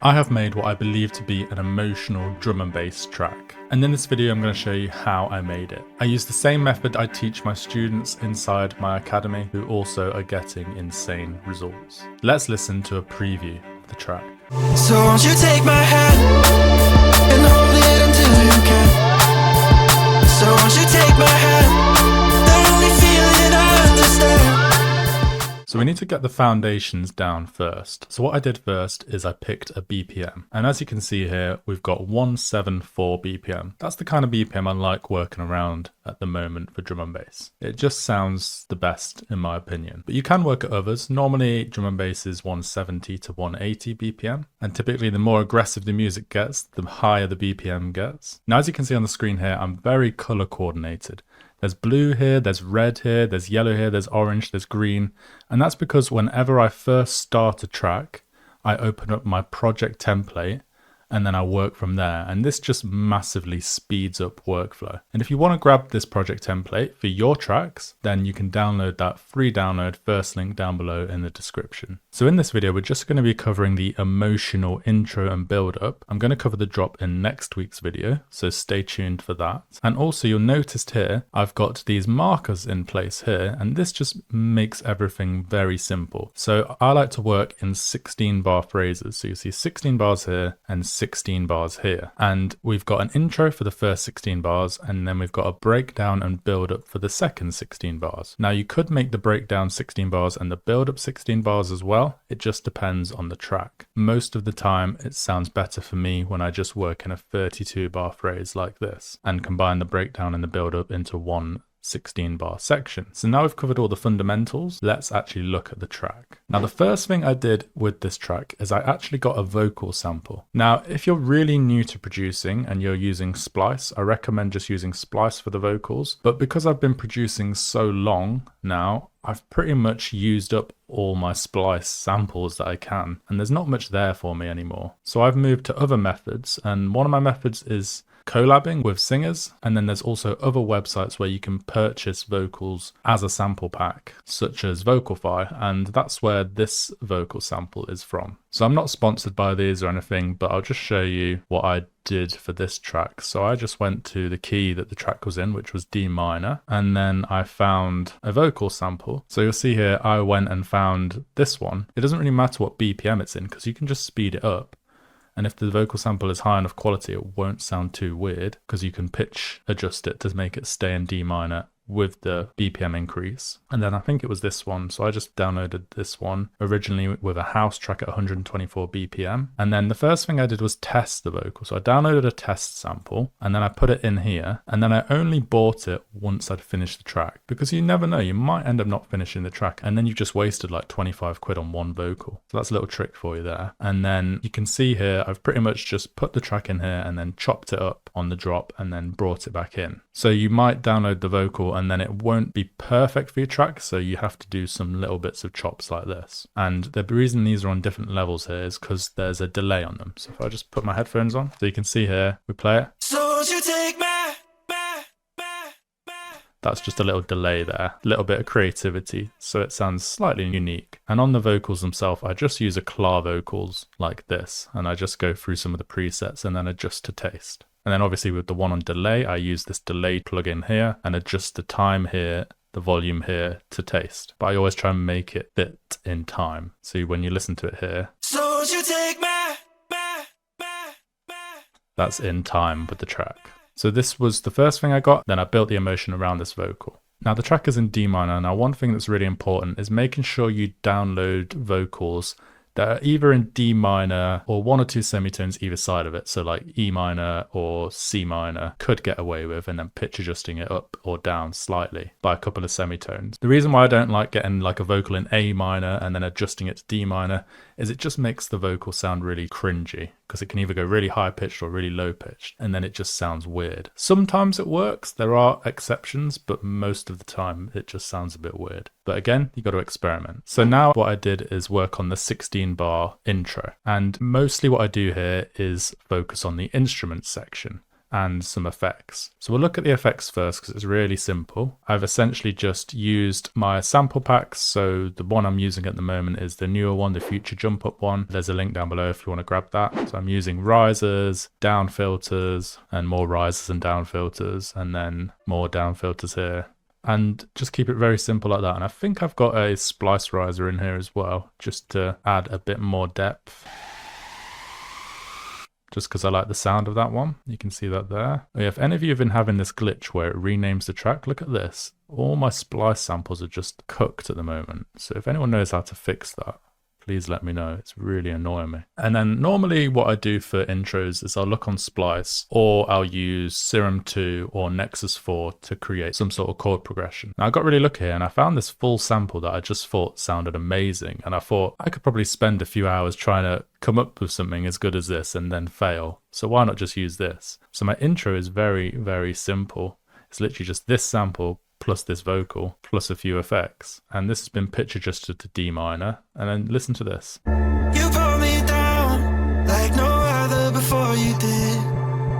I have made what I believe to be an emotional drum and bass track, and in this video I'm going to show you how I made it. I use the same method I teach my students inside my academy who also are getting insane results. Let's listen to a preview of the track. So won't you take my hand and hold it until you can. So won't you take my hand, the only feeling I understand. So we need to get the foundations down first. So what I did first is I picked a BPM. And as you can see here, we've got 174 BPM. That's the kind of BPM I like working around at the moment for drum and bass. It just sounds the best in my opinion. But you can work at others. Normally drum and bass is 170 to 180 BPM. And typically the more aggressive the music gets, the higher the BPM gets. Now as you can see on the screen here, I'm very color coordinated. There's blue here, there's red here, there's yellow here, there's orange, there's green. And that's because whenever I first start a track, I open up my project template and then I work from there. And this just massively speeds up workflow. And if you want to grab this project template for your tracks, then you can download that free download, first link down below in the description. So in this video, we're just going to be covering the emotional intro and build up. I'm going to cover the drop in next week's video, so stay tuned for that. And also you'll notice here, I've got these markers in place here, and this just makes everything very simple. So I like to work in 16 bar phrases. So you see 16 bars here and 16 bars here. And we've got an intro for the first 16 bars, and then we've got a breakdown and build up for the second 16 bars. Now you could make the breakdown 16 bars and the build up 16 bars as well. It just depends on the track. Most of the time it sounds better for me when I just work in a 32 bar phrase like this and combine the breakdown and the build up into one 16 bar section. So now we've covered all the fundamentals, let's actually look at the track. Now the first thing I did with this track is I actually got a vocal sample. Now if you're really new to producing and you're using Splice, I recommend just using Splice for the vocals, but because I've been producing so long now, I've pretty much used up all my Splice samples that I can, and there's not much there for me anymore. So I've moved to other methods, and one of my methods is collabing with singers, and then there's also other websites where you can purchase vocals as a sample pack, such as Vocalfy, and that's where this vocal sample is from. So I'm not sponsored by these or anything, but I'll just show you what I did for this track. So I just went to the key that the track was in, which was D minor, and then I found a vocal sample. So you'll see here I went and found this one. It doesn't really matter what BPM it's in because you can just speed it up. And if the vocal sample is high enough quality, it won't sound too weird because you can pitch adjust it to make it stay in D minor with the BPM increase. And then I think it was this one. So I just downloaded this one originally with a house track at 124 BPM. And then the first thing I did was test the vocal. So I downloaded a test sample and then I put it in here. And then I only bought it once I'd finished the track because you never know, you might end up not finishing the track and then you've just wasted like 25 quid on one vocal. So that's a little trick for you there. And then you can see here, I've pretty much just put the track in here and then chopped it up on the drop and then brought it back in. So you might download the vocal and then it won't be perfect for your track, so you have to do some little bits of chops like this. And the reason these are on different levels here is because there's a delay on them. So if I just put my headphones on, so you can see here, we play it. So won't you take my That's just a little delay there, a little bit of creativity, so it sounds slightly unique. And on the vocals themselves, I just use a Klar vocals like this, and I just go through some of the presets and then adjust to taste. And then obviously with the one on delay, I use this delay plugin here and adjust the time here, the volume here to taste. But I always try and make it fit in time. So when you listen to it here, So won't you take my that's in time with the track. So this was the first thing I got, then I built the emotion around this vocal. Now the track is in D minor. Now one thing that's really important is making sure you download vocals that are either in D minor or one or two semitones either side of it. So like E minor or C minor could get away with, and then pitch adjusting it up or down slightly by a couple of semitones. The reason why I don't like getting like a vocal in A minor and then adjusting it to D minor is it just makes the vocal sound really cringy because it can either go really high pitched or really low pitched, and then it just sounds weird. Sometimes it works, there are exceptions, but most of the time it just sounds a bit weird. But again, you got to experiment. So now what I did is work on the 16 bar intro, and mostly what I do here is focus on the instrument section. and some effects. So we'll look at the effects first because it's really simple. I've essentially just used my sample packs. So the one I'm using at the moment is the newer one, the Future Jump Up one. There's a link down below if you want to grab that. So I'm using risers, down filters, and more risers and down filters, and then more down filters here. And just keep it very simple like that. And I think I've got a splice riser in here as well, just to add a bit more depth. Just because I like the sound of that one. You can see that there. If any of you have been having this glitch where it renames the track, look at this. All my splice samples are just cooked at the moment. So if anyone knows how to fix that, please let me know. It's really annoying me. And then normally what I do for intros is I'll look on Splice, or I'll use Serum 2 or Nexus 4 to create some sort of chord progression. Now I got really lucky here and I found this full sample that I just thought sounded amazing. And I thought I could probably spend a few hours trying to come up with something as good as this and then fail. So why not just use this? So my intro is very, very simple. It's literally just this sample plus this vocal, plus a few effects. And this has been pitch adjusted to D minor. And then listen to this. You brought me down like no other before you did.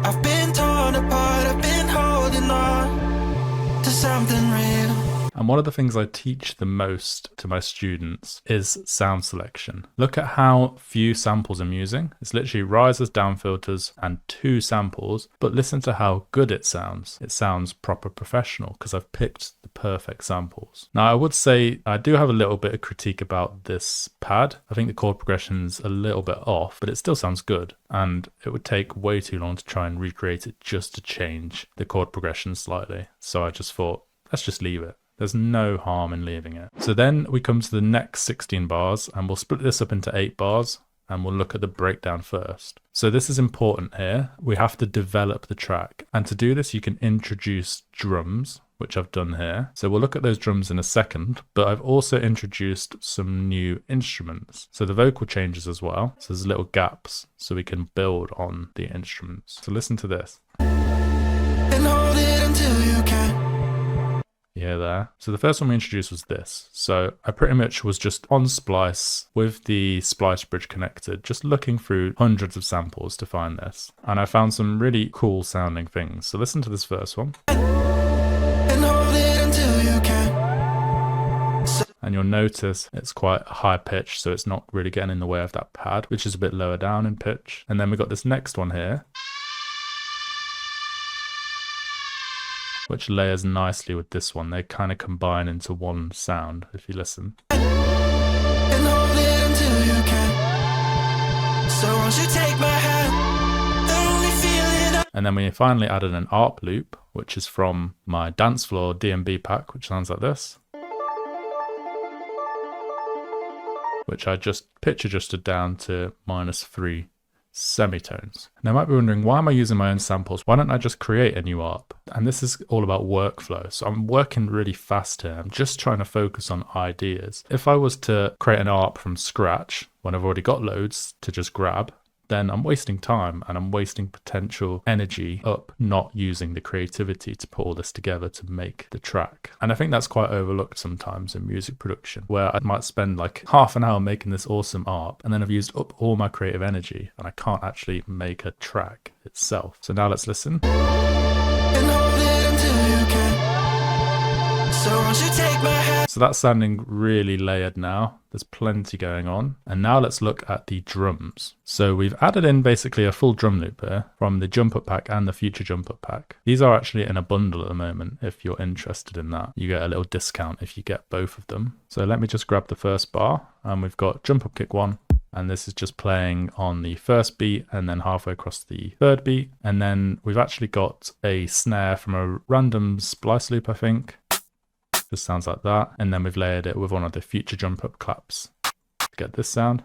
I've been torn apart, I've been holding on to something real. And one of the things I teach the most to my students is sound selection. Look at how few samples I'm using. It's literally risers, down filters, and 2 samples, but listen to how good it sounds. It sounds proper professional because I've picked the perfect samples. Now I would say I do have a little bit of critique about this pad. I think the chord progression's a little bit off, but it still sounds good. And it would take way too long to try and recreate it just to change the chord progression slightly. So I just thought, let's just leave it. There's no harm in leaving it. So then we come to the next 16 bars and we'll split this up into 8 bars and we'll look at the breakdown first. So this is important here. We have to develop the track. And to do this, you can introduce drums, which I've done here. So we'll look at those drums in a second, but I've also introduced some new instruments. So the vocal changes as well. So there's little gaps so we can build on the instruments. So listen to this. And hold it until you can. Yeah, there. So the first one we introduced was this. So I pretty much was just on Splice with the Splice bridge connected, just looking through hundreds of samples to find this. And I found some really cool sounding things. So listen to this first one. And hold it until you can. And you'll notice it's quite high pitch, so it's not really getting in the way of that pad, which is a bit lower down in pitch. And then we got this next one here, which layers nicely with this one. They kind of combine into one sound if you listen. And hold it until you can. So won't you take my hand? The only feeling And then we finally added an ARP loop, which is from my dance floor DMB pack, which sounds like this, which I just pitch adjusted down to -3 semitones. Now you might be wondering, why am I using my own samples? Why don't I just create a new ARP? And this is all about workflow. So I'm working really fast here. I'm just trying to focus on ideas. If I was to create an ARP from scratch, when I've already got loads to just grab, then I'm wasting time and I'm wasting potential energy up not using the creativity to put all this together to make the track. And I think that's quite overlooked sometimes in music production, where I might spend like half an hour making this awesome art and then I've used up all my creative energy and I can't actually make a track itself. So now let's listen. and hold it until you can. So won't you take my hand? So that's sounding really layered now. There's plenty going on. And now let's look at the drums. So we've added in basically a full drum loop here from the Jump Up pack and the Future Jump Up pack. These are actually in a bundle at the moment. If you're interested in that, you get a little discount if you get both of them. So let me just grab the first bar and we've got Jump Up Kick 1. And this is just playing on the first beat and then halfway across the third beat. And then we've actually got a snare from a random splice loop, I think. Just sounds like that. And then we've layered it with one of the Future Jump Up claps to get this sound.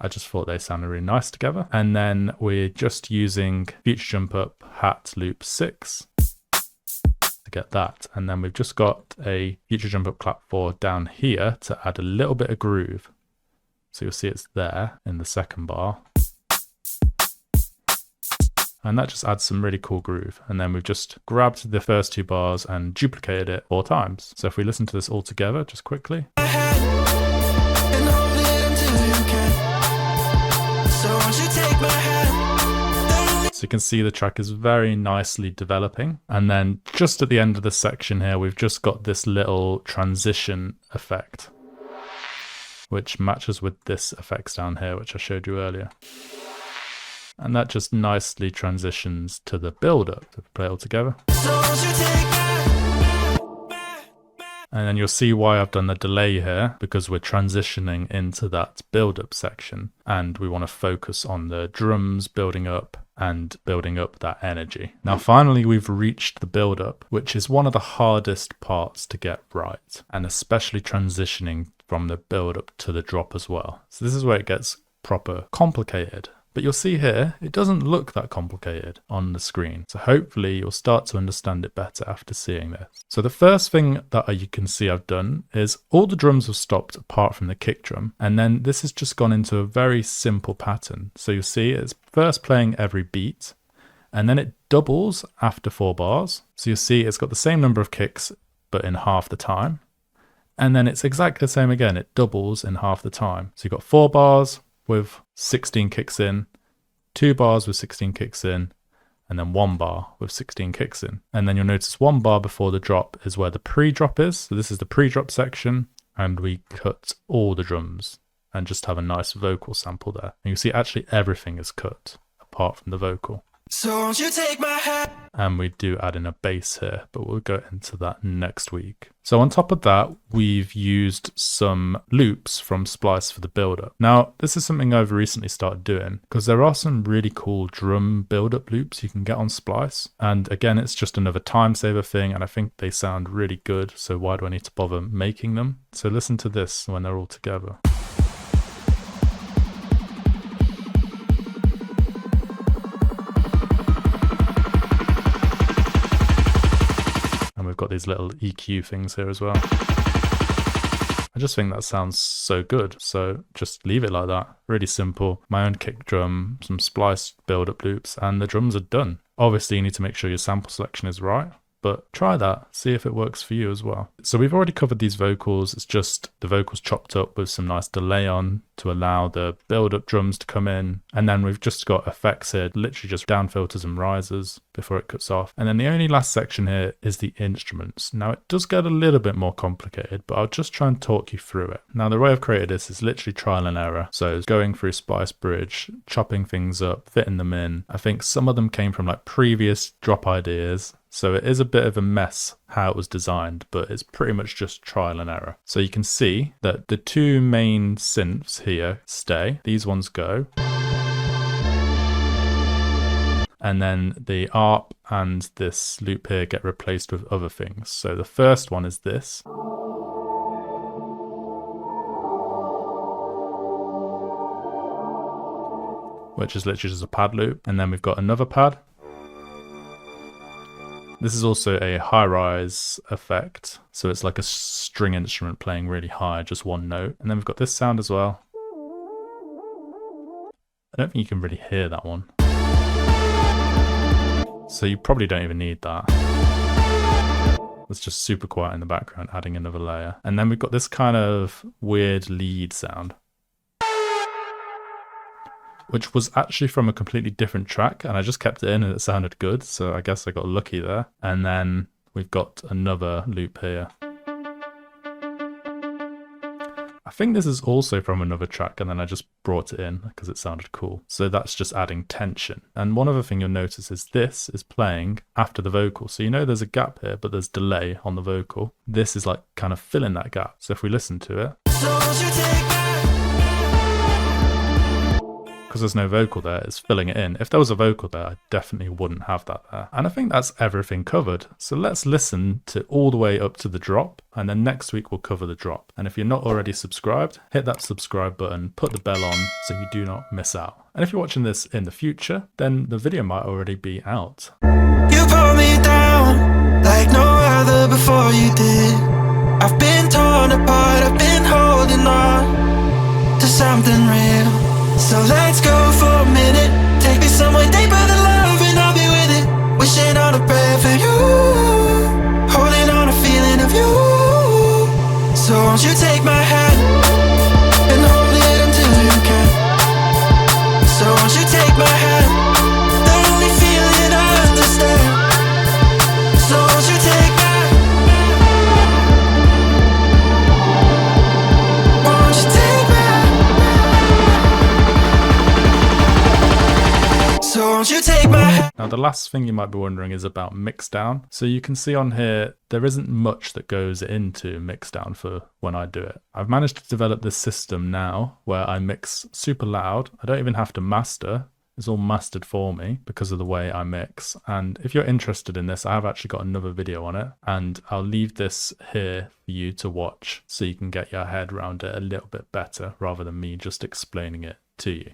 I just thought they sounded really nice together. And then we're just using Future Jump Up hat loop 6 to get that. And then we've just got a Future Jump Up clap 4 down here to add a little bit of groove. So you'll see it's there in the second bar. And that just adds some really cool groove. And then we've just grabbed the first 2 bars and duplicated it 4 times. So if we listen to this all together, just quickly. And hold it until you can. So won't you take my hand? So you can see the track is very nicely developing. And then just at the end of the section here, we've just got this little transition effect, which matches with this effects down here, which I showed you earlier. And that just nicely transitions to the build-up. If we play it all together. And then you'll see why I've done the delay here, because we're transitioning into that build-up section. And we want to focus on the drums building up and building up that energy. Now finally we've reached the build-up, which is one of the hardest parts to get right. And especially transitioning from the build-up to the drop as well. So this is where it gets proper complicated. But you'll see here, it doesn't look that complicated on the screen. So hopefully you'll start to understand it better after seeing this. So the first thing that you can see I've done is all the drums have stopped apart from the kick drum. And then this has just gone into a very simple pattern. So you'll see it's first playing every beat, and then it doubles after 4 bars. So you'll see it's got the same number of kicks, but in half the time. And then it's exactly the same again. It doubles in half the time. So you've got 4 bars with 16 kicks in, 2 bars with 16 kicks in, and then 1 bar with 16 kicks in. And then you'll notice 1 bar before the drop is where the pre-drop is. So this is the pre-drop section, and we cut all the drums and just have a nice vocal sample there. And you see actually everything is cut apart from the vocal. So won't you take my hand? And we do add in a bass here, but we'll go into that next week. So on top of that, we've used some loops from Splice for the build-up. Now, this is something I've recently started doing because there are some really cool drum build-up loops you can get on Splice. And again, it's just another time saver thing, and I think they sound really good. So why do I need to bother making them? So listen to this when they're all together. We've got these little EQ things here as well. I just think that sounds so good. So just leave it like that. Really simple. My own kick drum, some spliced build-up loops, and the drums are done. Obviously, you need to make sure your sample selection is right, but try that. See if it works for you as well. So we've already covered these vocals. It's just the vocals chopped up with some nice delay on to allow the build-up drums to come in. And then we've just got effects here, literally just down filters and risers before it cuts off. And then the only last section here is the instruments. Now it does get a little bit more complicated, but I'll just try and talk you through it. Now the way I've created this is literally trial and error. So it's going through Splice Bridge, chopping things up, fitting them in. I think some of them came from like previous drop ideas. So it is a bit of a mess how it was designed, but it's pretty much just trial and error. So you can see that the 2 main synths here stay, these ones go. And then the ARP and this loop here get replaced with other things. So the first one is this. Which is literally just a pad loop. And then we've got another pad. This is also a high-rise effect, so it's like a string instrument playing really high, just one note. And then we've got this sound as well. I don't think you can really hear that one. So you probably don't even need that. It's just super quiet in the background, adding another layer. And then we've got this kind of weird lead sound, which was actually from a completely different track, and I just kept it in and it sounded good, so I guess I got lucky there. And then we've got another loop here. I think this is also from another track, and then I just brought it in because it sounded cool. So that's just adding tension. And one other thing you'll notice is this is playing after the vocal. So you know there's a gap here, but there's delay on the vocal. This is like kind of filling that gap. So if we listen to it, because there's no vocal there, it's filling it in. If there was a vocal there, I definitely wouldn't have that there. And I think that's everything covered. So let's listen to all the way up to the drop, and then next week we'll cover the drop. And if you're not already subscribed, hit that subscribe button, put the bell on so you do not miss out. And if you're watching this in the future, then the video might already be out. You pulled me down like no other before you did. I've been torn apart, I've been holding on to something real. So let's go for a minute. Take me somewhere deeper than love, and I'll be with it. Wishing on a prayer for you, holding on a feeling of you. So won't you take my hand and hold it until you can. So won't you take my hand, the only Won't you take my hand? Now the last thing you might be wondering is about mixdown. So you can see on here, there isn't much that goes into mixdown for when I do it. I've managed to develop this system now where I mix super loud. I don't even have to master. It's all mastered for me because of the way I mix. And if you're interested in this, I have actually got another video on it, and I'll leave this here for you to watch so you can get your head around it a little bit better rather than me just explaining it to you.